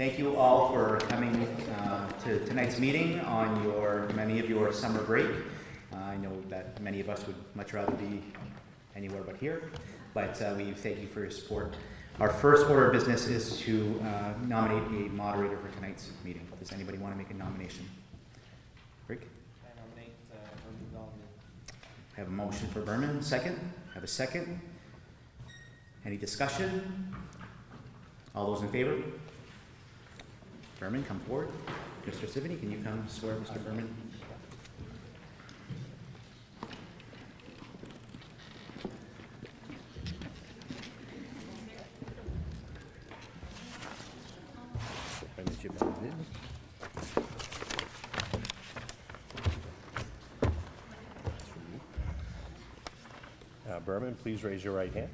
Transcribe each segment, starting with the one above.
thank you all for coming to tonight's meeting on many of your summer break. I know that many of us would much rather be anywhere but here, but we thank you for your support. Our first order of business is to nominate a moderator for tonight's meeting. Does anybody want to make a nomination? Rick? I nominate Berman Donovan. I have a motion for Berman. Second? I have a second. Any discussion? All those in favor? Berman, come forward. Mr. Sivany, can you come swear Mr. Berman? Berman, please raise your right hand.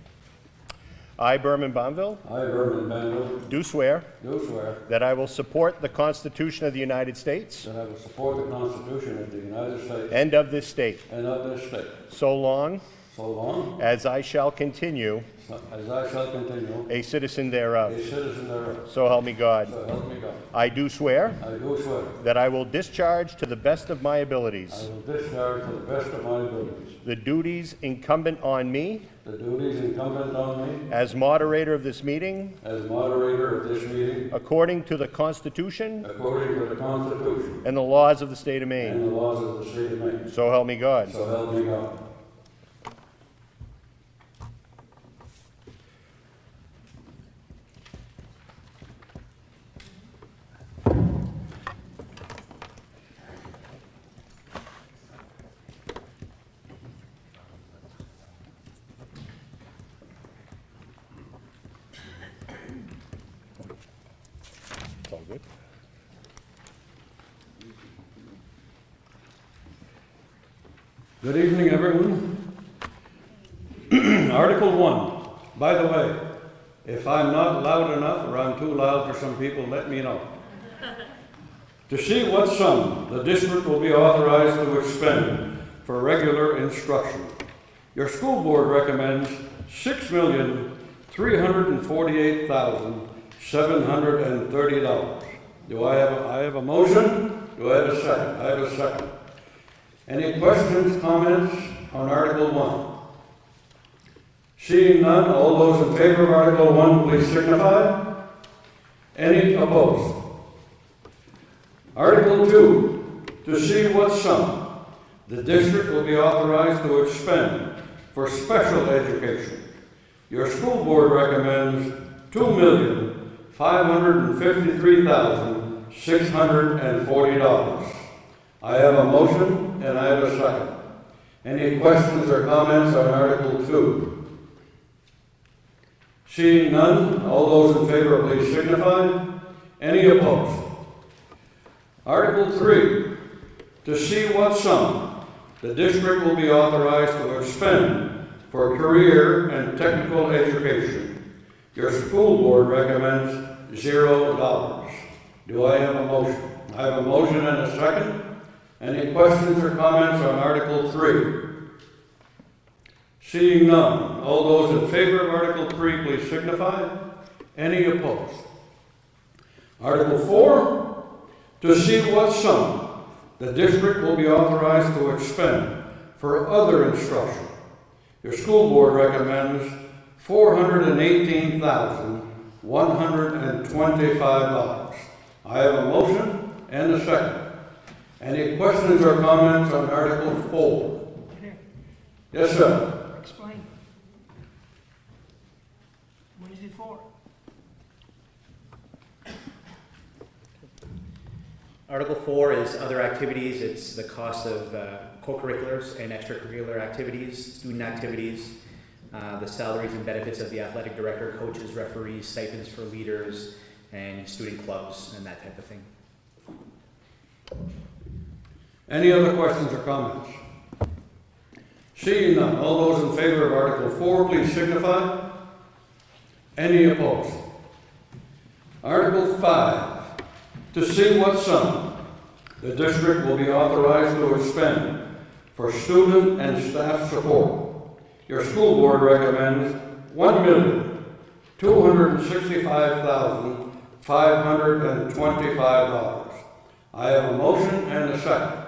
I, Berman Bonville, I, Berman Bonville, do swear swear that I will support the Constitution of the United States that I will support the Constitution of the United States and of this state, so long as I shall continue a citizen thereof. So So help me God. help me God. I do swear I do swear that I will discharge to the best of my I abilities will discharge to the best of my abilities the duties incumbent on me the duties incumbent on me as moderator of this meeting as moderator of this meeting according to the Constitution according to the Constitution and the laws of the state of and Maine. the laws of the state of Maine. So help me God. So help me God. It's all good. Good evening, everyone. Article 1. By the way, if I'm not loud enough or I'm too loud for some people, let me know. To see what sum the district will be authorized to expend for regular instruction. Your school board recommends $6,348,730. Do I have a motion? Do I have a second? I have a second. Any questions, comments on Article 1? Seeing none, all those in favor of Article 1, please signify. Any opposed? Article 2, to see what sum the district will be authorized to expend for special education. Your school board recommends $2,553,640. I have a motion and I have a second. Any questions or comments on Article 2? Seeing none, all those in favor please signify. Any opposed? Article 3, to see what sum the district will be authorized to expend for career and technical education. Your school board recommends $0. Do I have a motion? I have a motion and a second. Any questions or comments on Article 3? Seeing none, all those in favor of Article 3, please signify. Any opposed? Article 4, to see what sum the district will be authorized to expend for other instruction. Your school board recommends $418,125. I have a motion and a second. Any questions or comments on Article 4? Yes, sir. Explain. What is it for? Article 4 is other activities. It's the cost of co-curriculars and extracurricular activities, student activities, the salaries and benefits of the athletic director, coaches, referees, stipends for leaders, and student clubs, and that type of thing. Any other questions or comments? Seeing none, all those in favor of Article 4, please signify. Any opposed? Article 5, to see what sum the district will be authorized to expend for student and staff support. Your school board recommends $1,265,000 $525. I have a motion and a second.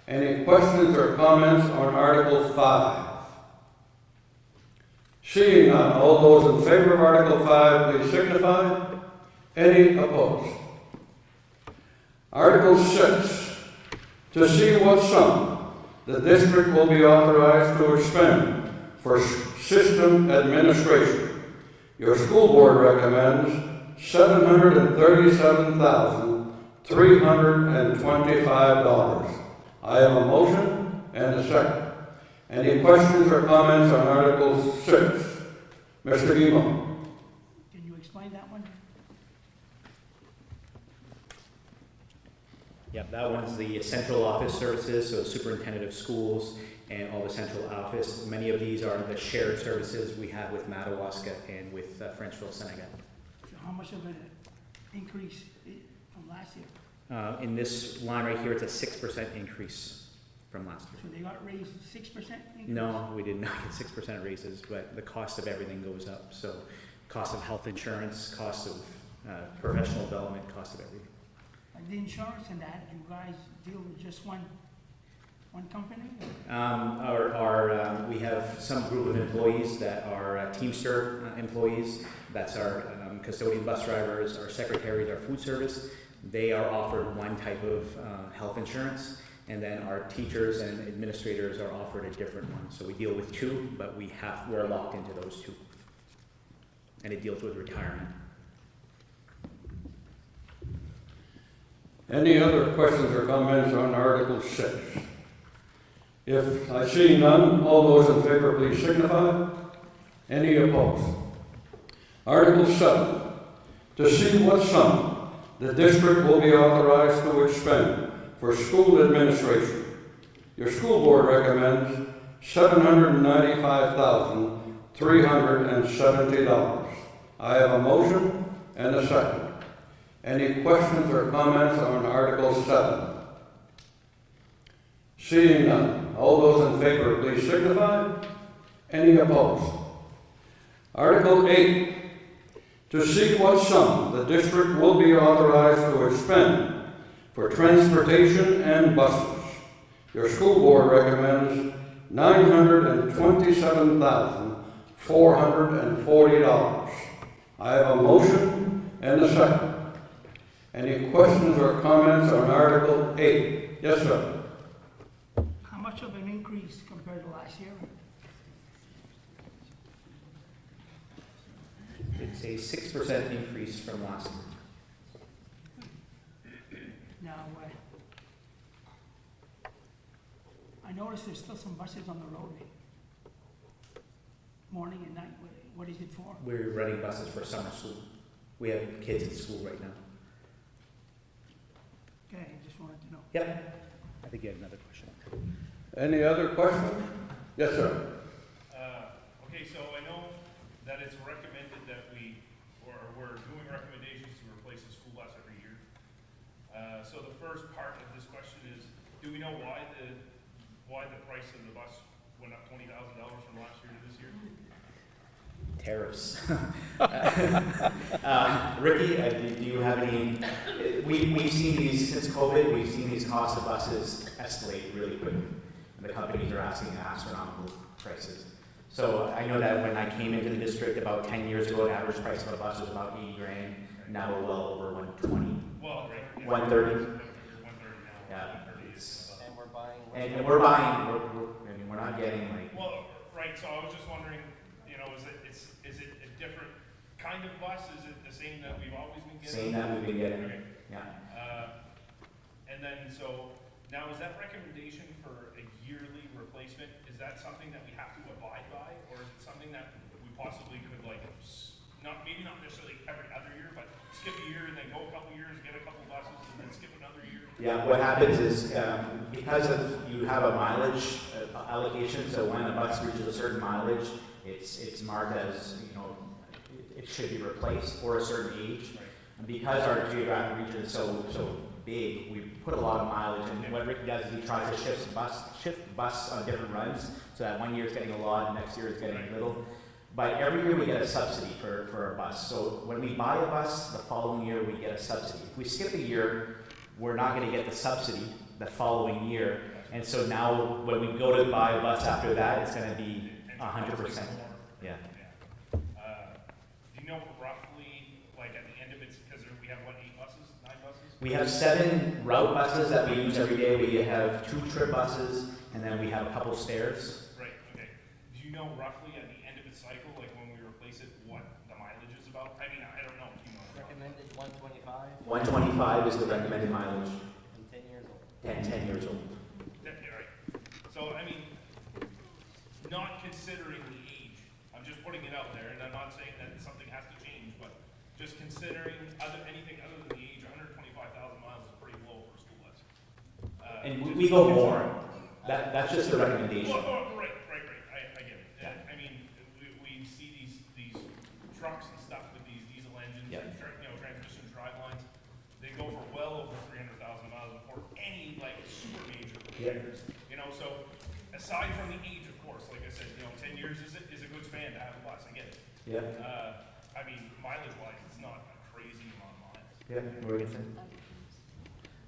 Any questions or comments on Article 5? Seeing none, all those in favor of Article 5, please signify. Any opposed? Article 6, to see what sum the district will be authorized to expend for system administration. Your school board recommends $737,325. I have a motion and a second. Any questions or comments on Article 6? Mr. Emo. Can you explain that one? Yep, that one's the central office services, so superintendent of schools and all the central office. Many of these are the shared services we have with Madawaska and with Frenchville, Senegal. So how much of an increase from last year? In this line right here, it's a 6% increase from last year. So they got raised 6% increase? No, we did not get 6% raises, but the cost of everything goes up. So cost of health insurance, cost of professional development, cost of everything. Like the insurance and that, you guys deal with just one company? We have some group of employees that are Teamster employees. That's our custodian bus drivers, our secretaries, our food service. They are offered one type of health insurance, and then our teachers and administrators are offered a different one. So we deal with two, but we're locked into those two. And it deals with retirement. Any other questions or comments on Article 6? If I see none, all those in favor please signify. Any opposed? Article 7, to see what sum the district will be authorized to expend for school administration. Your school board recommends $795,370. I have a motion and a second. Any questions or comments on Article 7? Seeing none, all those in favor please signify. Any opposed? Article 8, to see what sum the district will be authorized to expend for transportation and buses. Your school board recommends $927,440. I have a motion and a second. Any questions or comments on Article 8? Yes, sir. How much of an increase compared to last year? It's a 6% increase from last year. Now, I noticed there's still some buses on the road, morning and night. What is it for? We're running buses for summer school. We have kids in school right now. Okay, I just wanted to know. Yep. I think you had another question. Any other questions? Yes, sir. Okay, so I know that it's recommended that we're doing recommendations to replace the school bus every year. So the first part of this question is, do we know why the price of the bus went up $20,000 from last year to this year? Tariffs. Ricky, do you have any? We've seen these since COVID. We've seen these costs of buses escalate really quickly, and the companies are asking astronomical prices. So I know that when I came into the district about 10 years ago, the average price of a bus was about $80,000. Now we're well over 120. Well, right. Yeah, 130. 130 now. Yeah. And we're buying. And we're buying. We're not getting like. Well, right. So I was just wondering, is it a different kind of bus? Is it the same that we've always been getting? Same that we've been getting. Okay. Yeah. And then now is that recommendation for a yearly replacement? Is that something that we have to abide by, or is it something that we possibly could maybe not necessarily every other year, but skip a year and then go a couple years, get a couple buses, and then skip another year? Yeah, what happens is because you have a mileage allocation, so when a bus reaches a certain mileage, it's marked as it should be replaced or a certain age. And because our geographic region is so big, we put a lot of mileage. And what Rick does is he tries to shift bus on different runs, so that one year is getting a lot, and next year is getting a little. But every year we get a subsidy for a bus. So when we buy a bus, the following year we get a subsidy. If we skip a year, we're not gonna get the subsidy the following year. And so now when we go to buy a bus after that, it's gonna be 100%. Yeah. Do you know roughly, like at the end of it, because we have what, 8 buses, 9 buses? We have 7 route buses that we use every day. We have 2 trip buses, and then we have a couple stairs. Right, okay. Do you know roughly at the end of its cycle, like when we replace it, what the mileage is about? I mean, I don't know if you know. Recommended 125 125 is the recommended mileage. and 10 years old. 10 years old. Yeah, right. So, I mean, not considering the age, I'm just putting it out there, and I'm not saying that something has to change, but just considering anything other than the age, 125,000 miles is pretty low for a school bus. And Just we go because- more. That's just the recommendation. Right, I get it. I mean, we see these trucks and stuff with these diesel engines, Yep. and transmission drive lines, they go for well over 300,000 miles before any, like, super major repairs. You know, so aside from the age, of course, like I said, 10 years is a good span to have a bus, I get it. Yeah. I mean, mileage-wise, it's not a crazy amount of miles. Yeah, what were you gonna say?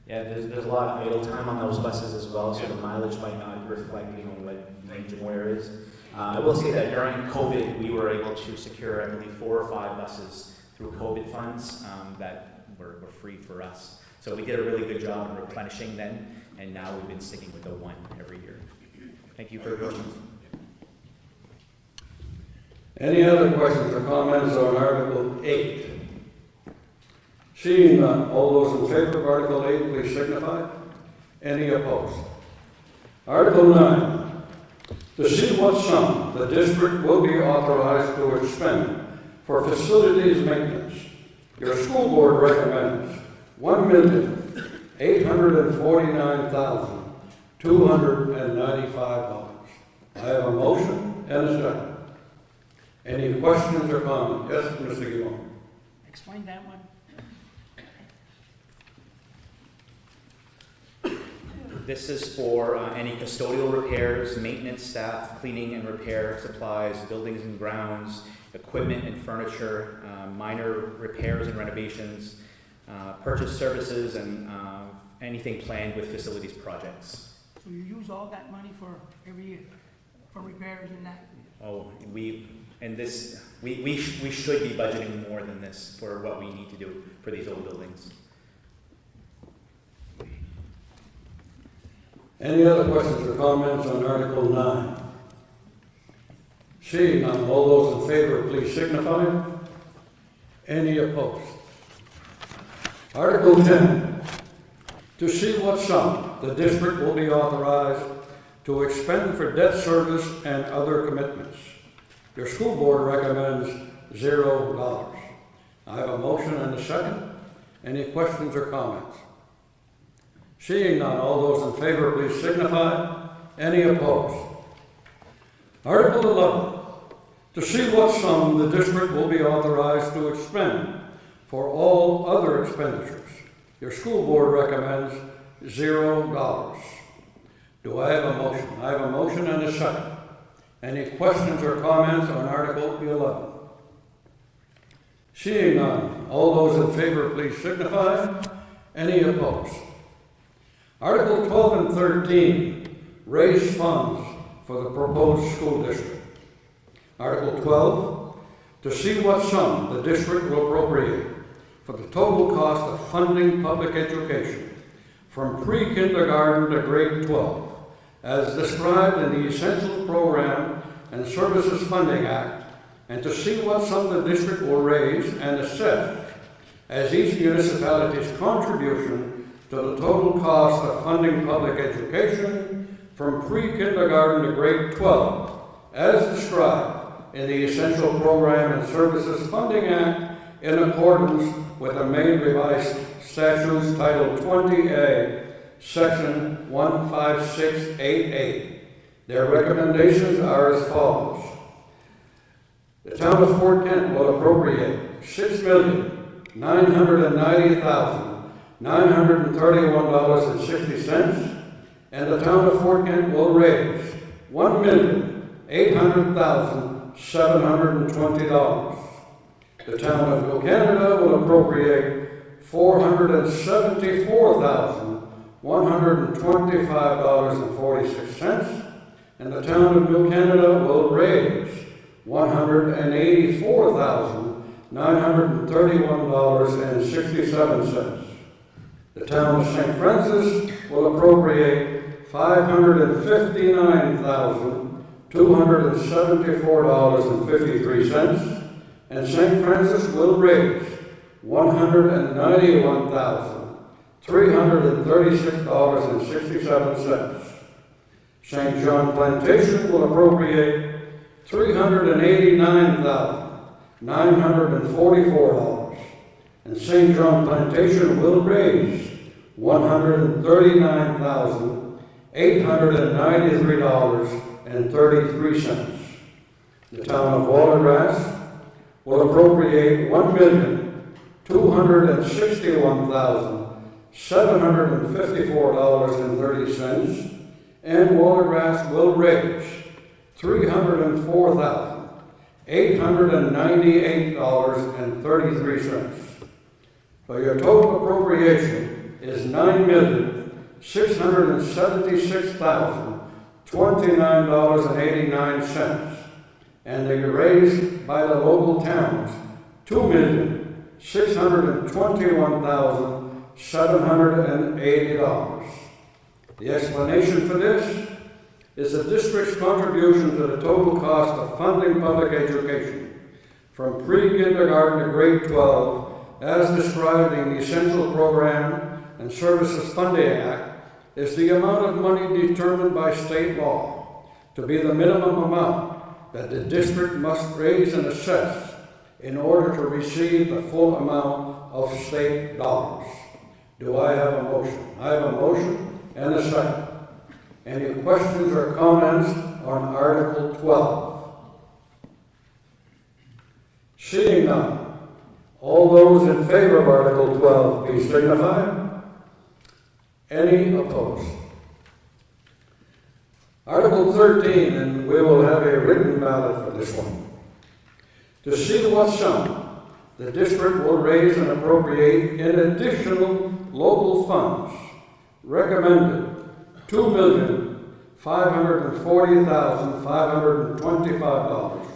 Yeah, there's a lot of idle time on those buses as well, so the mileage might not reflect, what range and wear is. I will say that during COVID, we were able to secure, I believe, 4 or 5 buses through COVID funds that were free for us. So we did a really good job of replenishing then, and now we've been sticking with the 1 every year. Thank you for your questions. Any other questions or comments on Article 8? Seeing none, all those in favor of Article 8, please signify. Any opposed? Article 9, to see what sum the district will be authorized to expend for facilities maintenance. Your school board recommends $1,849,295. I have a motion and a second. Any questions or comments? Yes, Mr. Gilmore. Explain that one. This is for any custodial repairs, maintenance staff, cleaning and repair supplies, buildings and grounds, equipment and furniture, minor repairs and renovations, purchase services, and anything planned with facilities projects. So you use all that money for every year, for repairs and that? Oh, we should be budgeting more than this for what we need to do for these old buildings. Any other questions or comments on Article 9? Seeing none, all those in favor, please signify. Any opposed? Article 10, to see what sum the district will be authorized to expend for debt service and other commitments. Your school board recommends $0. I have a motion and a second. Any questions or comments? Seeing none, all those in favor, please signify. Any opposed? Article 11, to see what sum the district will be authorized to expend for all other expenditures. Your school board recommends $0. Do I have a motion? I have a motion and a second. Any questions or comments on Article 11? Seeing none, all those in favor, please signify. Any opposed? Article 12 and 13, raise funds for the proposed school district. Article 12, to see what sum the district will appropriate for the total cost of funding public education from pre-kindergarten to grade 12, as described in the Essential Program and Services Funding Act, and to see what sum the district will raise and assess as each municipality's contribution to the total cost of funding public education from pre-kindergarten to grade 12, as described in the Essential Program and Services Funding Act in accordance with the Maine Revised Statutes Title 20A, Section 15688. Their recommendations are as follows. The town of Fort Kent will appropriate $6,990,931.60, and the town of Fort Kent will raise $1,800,000 $720. The town of New Canada will appropriate $474,125.46, and the town of New Canada will raise $184,931.67. The town of St. Francis will appropriate $559,274.53, and St. Francis will raise $191,336.67. St. John Plantation will appropriate $389,944, and St. John Plantation will raise $139,893.33. The town of Watergrass will appropriate $1,261,754.30, and Watergrass will raise $304,898.33. So your total appropriation is $9,676,029.89, and they raised by the local towns $2,621,780. The explanation for this is the district's contribution to the total cost of funding public education from pre-kindergarten to grade 12, as described in the Essential Program and Services Funding Act, is the amount of money determined by state law to be the minimum amount that the district must raise and assess in order to receive the full amount of state dollars. Do I have a motion? I have a motion and a second. Any questions or comments on Article 12? Seeing none, all those in favor of Article 12, please signify. Any opposed? Article 13, and we will have a written ballot for this one. To see what sum the district will raise and appropriate in additional local funds, recommended $2,540,525,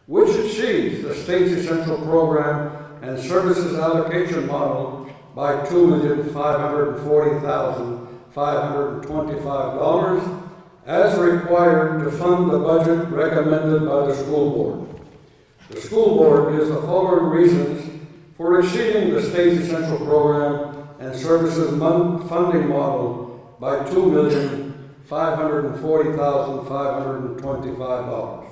which exceeds the state's essential program and services allocation model by $2,540,525, as required to fund the budget recommended by the school board. The school board gives the following reasons for exceeding the state's essential program and services funding model by $2,540,525.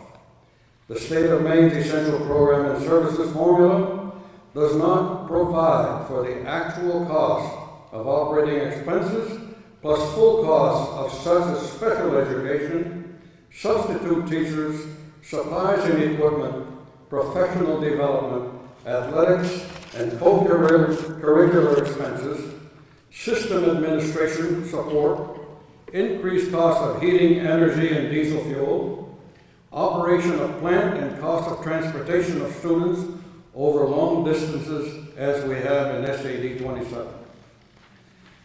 The state of Maine's essential program and services formula does not provide for the actual cost of operating expenses plus full costs of such as special education, substitute teachers, supplies and equipment, professional development, athletics and co-curricular expenses, system administration support, increased cost of heating, energy, and diesel fuel, operation of plant and cost of transportation of students over long distances as we have in SAD 27.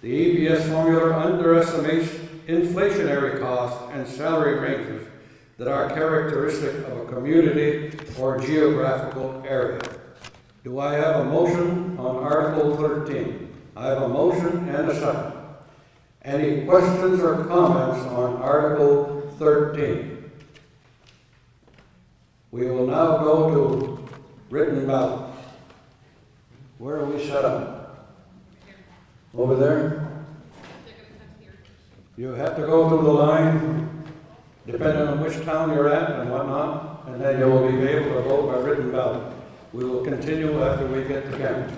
The EPS formula underestimates inflationary costs and salary ranges that are characteristic of a community or geographical area. Do I have a motion on Article 13? I have a motion and a second. Any questions or comments on Article 13? We will now go to written ballot. Where are we set up? Over there? You have to go through the line, depending on which town you're at and whatnot, and then you will be able to vote by written ballot. We will continue after we get the count.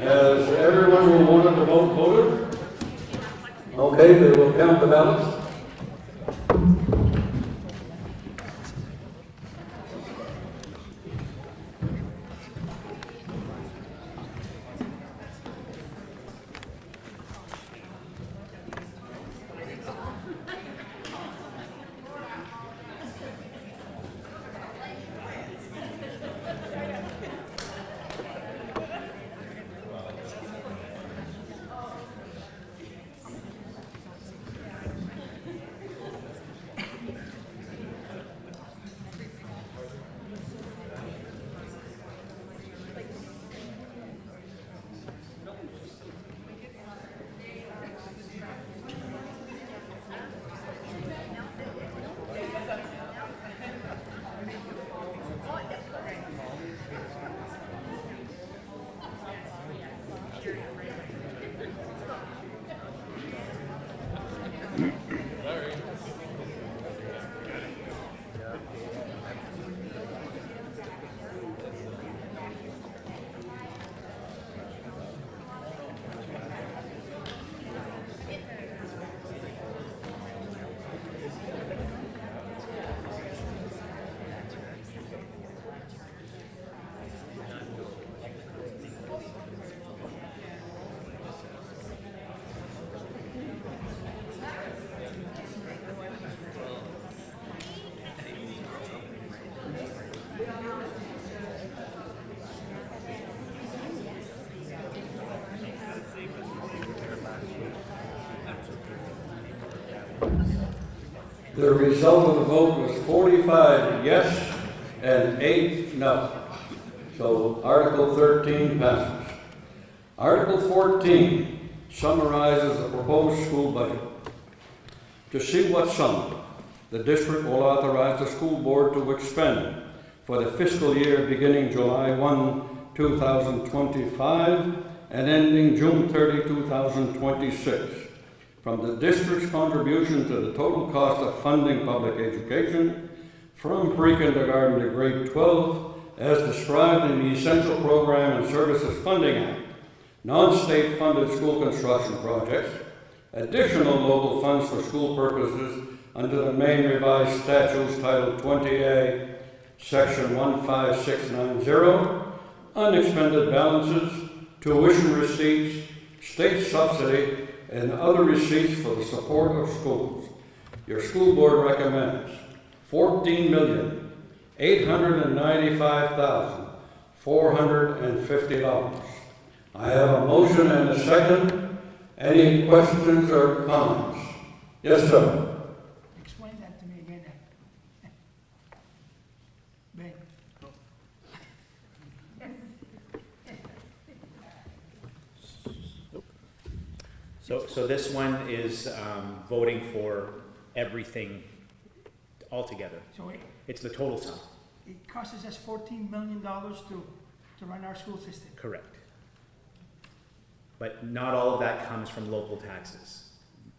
Has everyone who wanted to vote voted? Okay, they will count the ballots. The result of the vote was 45 yes and 8 no. So Article 13 passes. Article 14 summarizes the proposed school budget. To see what sum the district will authorize the school board to expend for the fiscal year beginning July 1, 2025 and ending June 30, 2026. From the district's contribution to the total cost of funding public education from pre-kindergarten to grade 12 as described in the Essential Program and Services Funding Act, non-state funded school construction projects, additional local funds for school purposes under the Maine Revised Statutes Title 20A, Section 15690, unexpended balances, tuition receipts, state subsidy, and other receipts for the support of schools. Your school board recommends $14,895,450. I have a motion and a second. Any questions or comments? Yes, sir. Explain that to me again. Ben. So this one is voting for everything altogether. So It's the total sum. it costs us $14 million to run our school system. Correct. But not all of that comes from local taxes.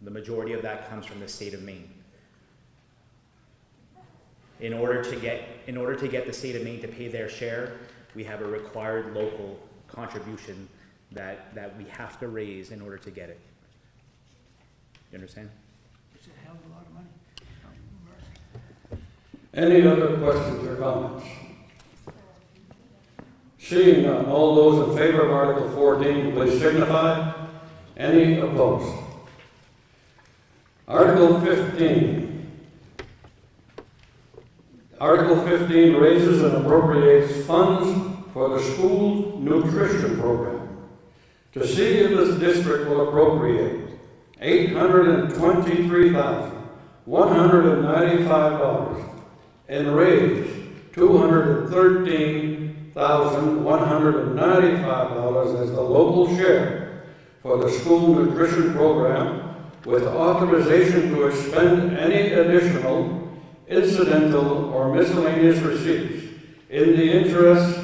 The majority of that comes from the state of Maine. In order to get the state of Maine to pay their share, we have a required local contribution that we have to raise in order to get it. You understand? It's a hell of a lot of money. Any other questions or comments? Seeing none, all those in favor of Article 14, please signify. Any opposed? Article 15. Article 15 raises and appropriates funds for the school nutrition program. To see if this district will appropriate $823,195 and raise $213,195 as the local share for the school nutrition program, with authorization to expend any additional incidental or miscellaneous receipts in the interest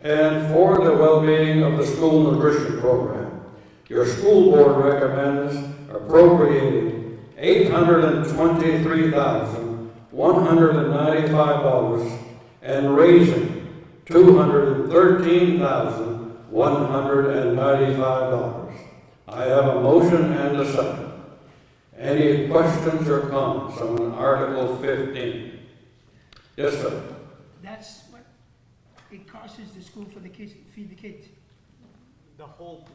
and for the well-being of the school nutrition program. Your school board recommends appropriating $823,195 and raising $213,195 $195. I have a motion and a second. Any questions or comments on Article 15? Yes, sir. That's what it costs the school for the kids, feed the kids. The whole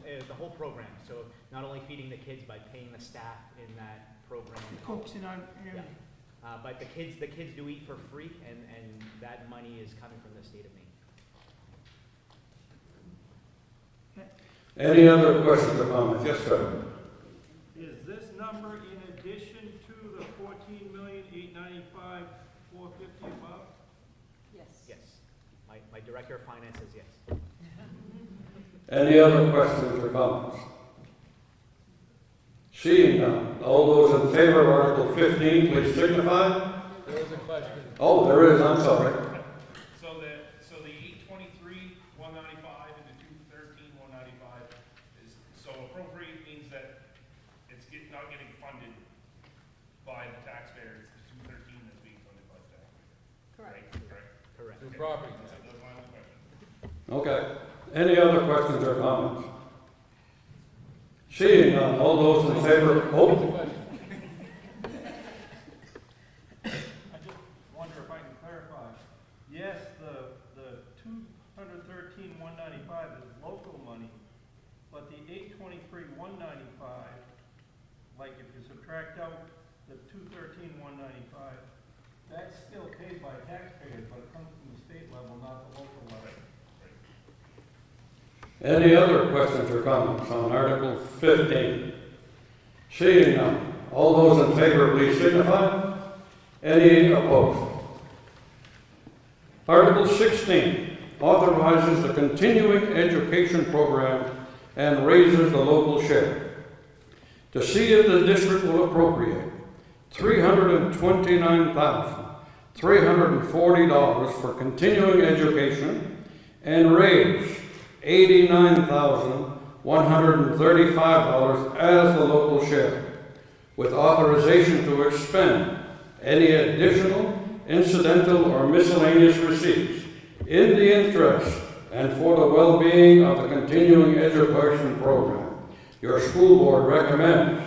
program, so not only feeding the kids by paying the staff in that program. The cooks and everything. But the kids do eat for free, and that money is coming from the state of Maine. Any other questions or comments? Yes, sir. Is this number in addition to the 14,895,450 above? Yes. My director of finance says yes. Any other questions or comments? Seeing none, all those in favor of Article 15, please signify. There was a question. Oh, there is, I'm sorry. So the 823, 195 and the 213, 195 is, so appropriate means that it's not getting funded by the taxpayer, it's the 213 that's being funded by the taxpayer. Correct. Correct. Through property tax. That's my only question. Okay. Any other questions or comments? Seeing none, all those in favor, I just wonder if I can clarify. Yes, the 213,195 is local money, but the 823,195, like if you subtract out the 213,195, that's still paid by taxpayers, but it comes from the state level, not the local level. Any other questions or comments on Article 15? Seeing none, all those in favor, please signify. Any opposed? Article 16 authorizes the continuing education program and raises the local share. To see if the district will appropriate $329,340 for continuing education and raise $89,135 as the local share, with authorization to expend any additional, incidental, or miscellaneous receipts in the interest and for the well-being of the continuing education program. Your school board recommends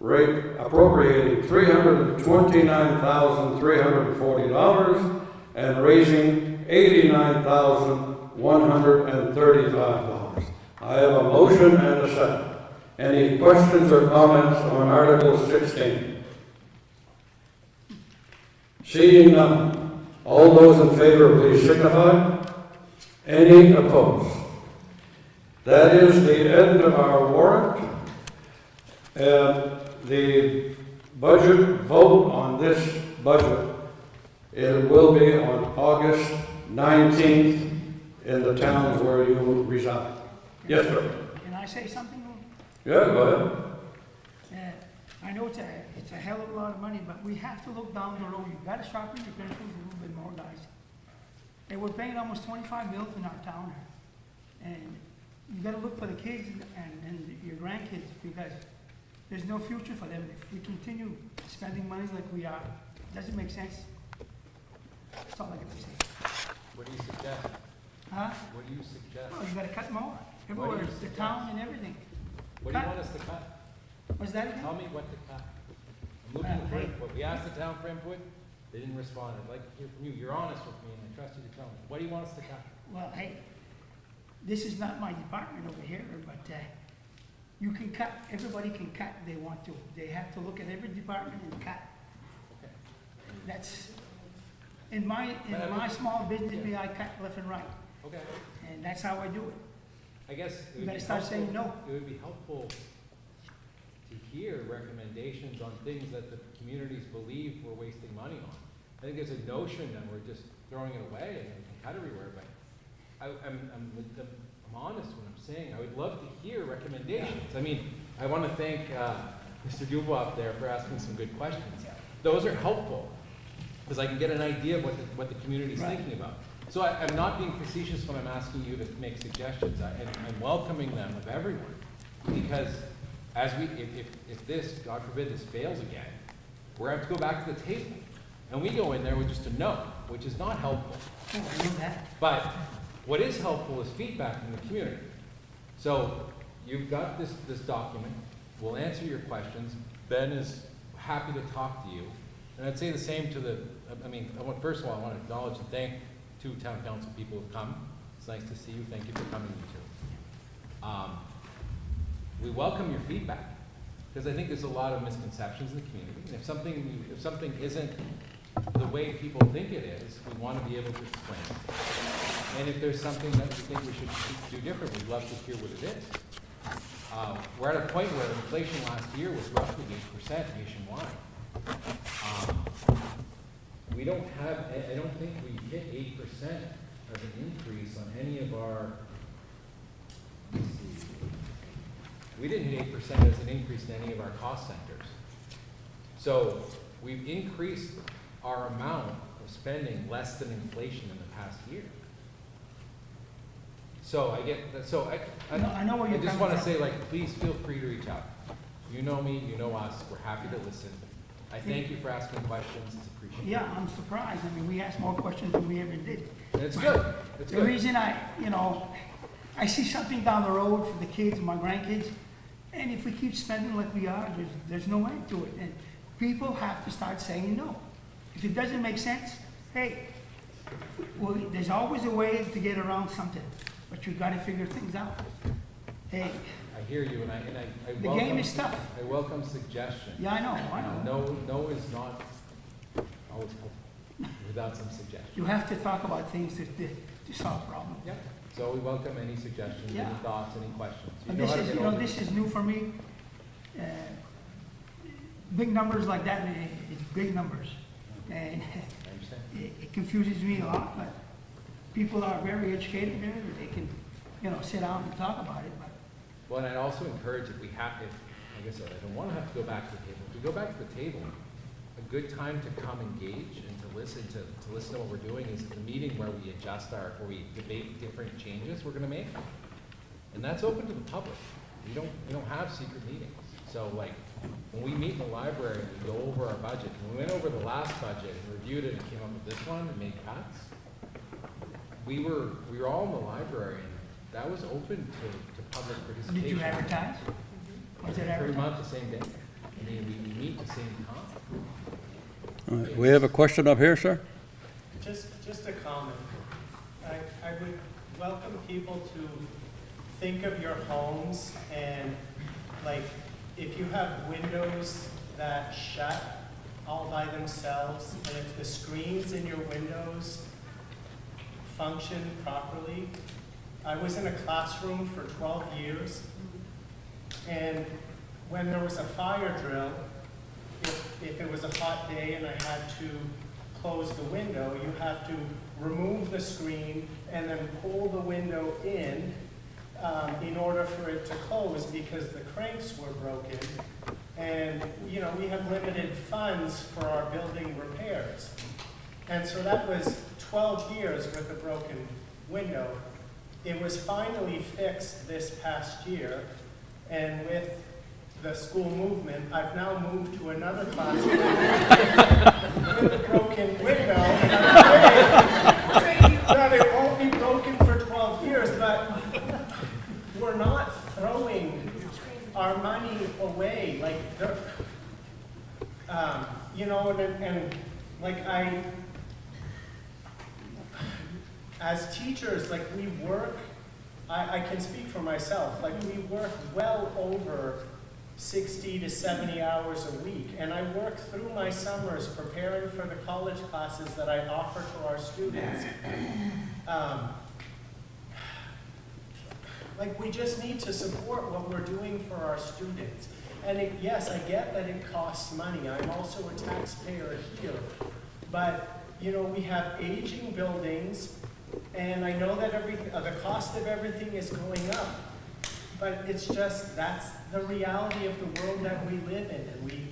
appropriating $329,340 and raising $89,135. I have a motion and a second. Any questions or comments on Article 16? Seeing none, all those in favor, please signify. Any opposed? That is the end of our warrant. The budget vote on this budget, it will be on August 19th in the towns where you reside. Yes, sir. Can I say something? Yeah, go ahead. I know it's a hell of a lot of money, but we have to look down the road. You've got to sharpen your pencils a little bit more, guys. And we're paying almost 25 mils in our town, and you got to look for the kids and your grandkids, because there's no future for them if we continue spending money like we are. It doesn't make sense. That's all I got to say. What do you suggest? Huh? What do you suggest? Well, you got to cut more everywhere, the town and everything. What do you want us to cut? What's that again? Tell me what to cut. I'm looking for input. We asked the town for input. They didn't respond. I'd like to hear from you. You're honest with me, and I trust you to tell me. What do you want us to cut? Well, hey, this is not my department over here, but you can cut, everybody can cut if they want to. They have to look at every department and cut. Okay. That's, in my small business, I cut left and right, Okay. and that's how I do it. I guess it You would gotta be start saying helpful- no. It would be helpful to hear recommendations on things that the communities believe we're wasting money on. I think there's a notion that we're just throwing it away and we can cut everywhere, but I'm honest when I'm saying I would love to hear recommendations. I mean, I want to thank Mr. Dubois up there for asking some good questions. Those are helpful because I can get an idea of what the community is thinking about. So I'm not being facetious when I'm asking you to make suggestions. I'm welcoming them of everyone, because if this, God forbid, this fails again, we're going to have to go back to the table, and we go in there with just a no, which is not helpful. Oh, I know that. But What is helpful is feedback from the community. So you've got this document, we'll answer your questions. Ben is happy to talk to you. And I'd say the same to first of all, I want to acknowledge and thank 2 town council people who've come. It's nice to see you. Thank you for coming, you two. We welcome your feedback, because I think there's a lot of misconceptions in the community. And if something isn't the way people think it is, we want to be able to explain it. And if there's something that we think we should do different, we'd love to hear what it is. We're at a point where inflation last year was roughly 8% nationwide. We don't have, I don't think we hit 8% as an increase on any of our, let's see, we didn't hit 8% as an increase in any of our cost centers. So we've increased our amount of spending less than inflation in the past year. So I get that. So I know where you're I just coming want to from. say, like, please feel free to reach out. You know me, you know us. We're happy to listen. I thank you for asking questions. It's appreciated. Yeah, I'm surprised. I mean, we asked more questions than we ever did. And it's good. It's The good. reason I see something down the road for the kids, my grandkids, and if we keep spending like we are, there's no end to it. And people have to start saying no. If it doesn't make sense, hey, well, there's always a way to get around something, but you gotta figure things out. Hey, I hear you, and I the welcome, game is tough. I welcome suggestions. Yeah, I know. No is not always helpful without some suggestions. You have to talk about things to solve problems. Yeah. So we welcome any suggestions, Yeah. any thoughts, any questions. But know this how to is, get hold of me. this is new for me. Big numbers like that, it's big numbers. And I understand. it confuses me a lot, but people are very educated there, they can, sit down and talk about it, but Well, and I'd also encourage if like I said, I don't want to have to go back to the table. If we go back to the table, a good time to come engage and to listen to what we're doing is the meeting where we where we debate different changes we're going to make, and that's open to the public. We don't have secret meetings. So like when we meet in the library and we go over our budget, when we went over the last budget and reviewed it and came up with this one and made cuts, we were all in the library and that was open to public participation. did you advertise? Was it Pretty advertised? much the same day. I mean, we meet the same time. All right, we have a question up here, sir? Just a comment. I would welcome people to think of your homes and, like, if you have windows that shut all by themselves, and if the screens in your windows function properly. I was in a classroom for 12 years, and when there was a fire drill, if it was a hot day and I had to close the window, you have to remove the screen and then pull the window in order for it to close because the cranks were broken. And we have limited funds for our building repairs. And so that was 12 years with a broken window. It was finally fixed this past year, and with the school movement, I've now moved to another classroom with a broken window. Now, it won't be broken for 12 years, but we're not throwing our money away. Like, as teachers, like, we work, I can speak for myself, like, we work well over 60 to 70 hours a week, and I work through my summers preparing for the college classes that I offer to our students. Like, we just need to support what we're doing for our students. And yes, I get that it costs money. I'm also a taxpayer here. But, we have aging buildings, and I know that the cost of everything is going up. But it's just, that's the reality of the world that we live in. And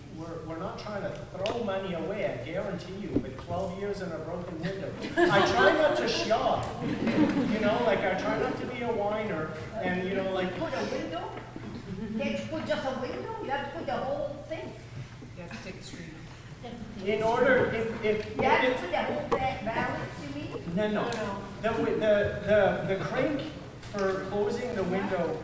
we're not trying to throw money away, I guarantee you, with 12 years and a broken window. I try not to shop, I try not to be a whiner, and Put a window? Can't you put just a window? You have to put the whole thing. You have to take the screen off. in order, if You have to put the whole balance, you mean? No. The crank for closing the window,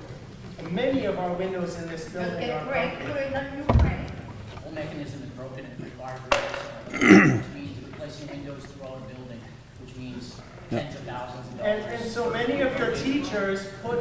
many of our windows in this Just building get are crank, broken. put in a new crank. The whole mechanism is broken and requires replacement, which means replacing windows throughout a building, which means tens of thousands of dollars. And so many of your teachers put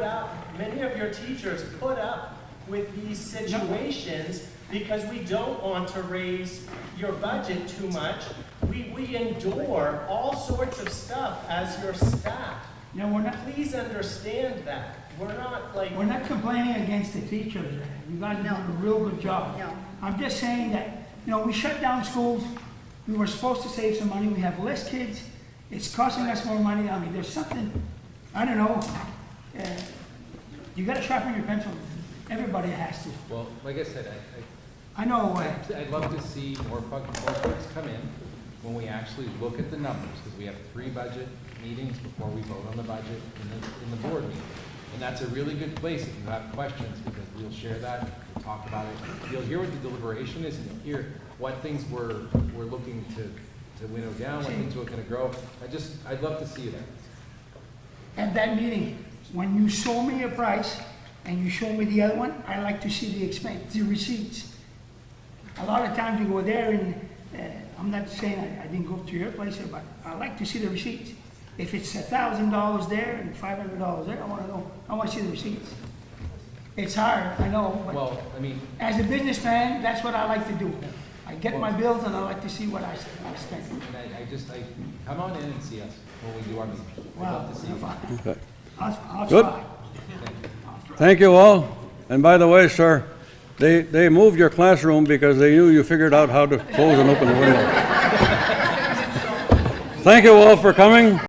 up with these situations because we don't want to raise your budget too much. We endure all sorts of stuff as your staff. No, we're not, Please understand that. We're not like, we're not complaining against the teachers. You guys are doing a real good job. No. I'm just saying that, we shut down schools. We were supposed to save some money. We have less kids. It's costing us more money. I mean, there's something, I don't know. You gotta sharpen your pencil. Everybody has to. Well, like I said, I know, I'd love to see more folks come in when we actually look at the numbers, because we have 3 budget meetings before we vote on the budget in the board meeting. And that's a really good place if you have questions, because we'll share that, we'll talk about it. You'll hear what the deliberation is, and you'll hear what things we're looking to winnow down, what things we're gonna grow. I'd love to see you there. at that meeting, when you show me a price and you show me the other one, I like to see the expense, the receipts. A lot of times you go there and, I'm not saying I didn't go to your place, but I like to see the receipts. If it's $1,000 there and $500 there, I want to see the receipts. It's hard, I know, but Well, I mean, as a businessman, that's what I like to do. I get my bills and I like to see what I spend. and come on in and see us when we do our meeting. I'd Wow, love to see you. Okay. I'll Good. try. Thank you all. And by the way, sir, they moved your classroom because they knew you figured out how to close and open the window. Thank you all for coming.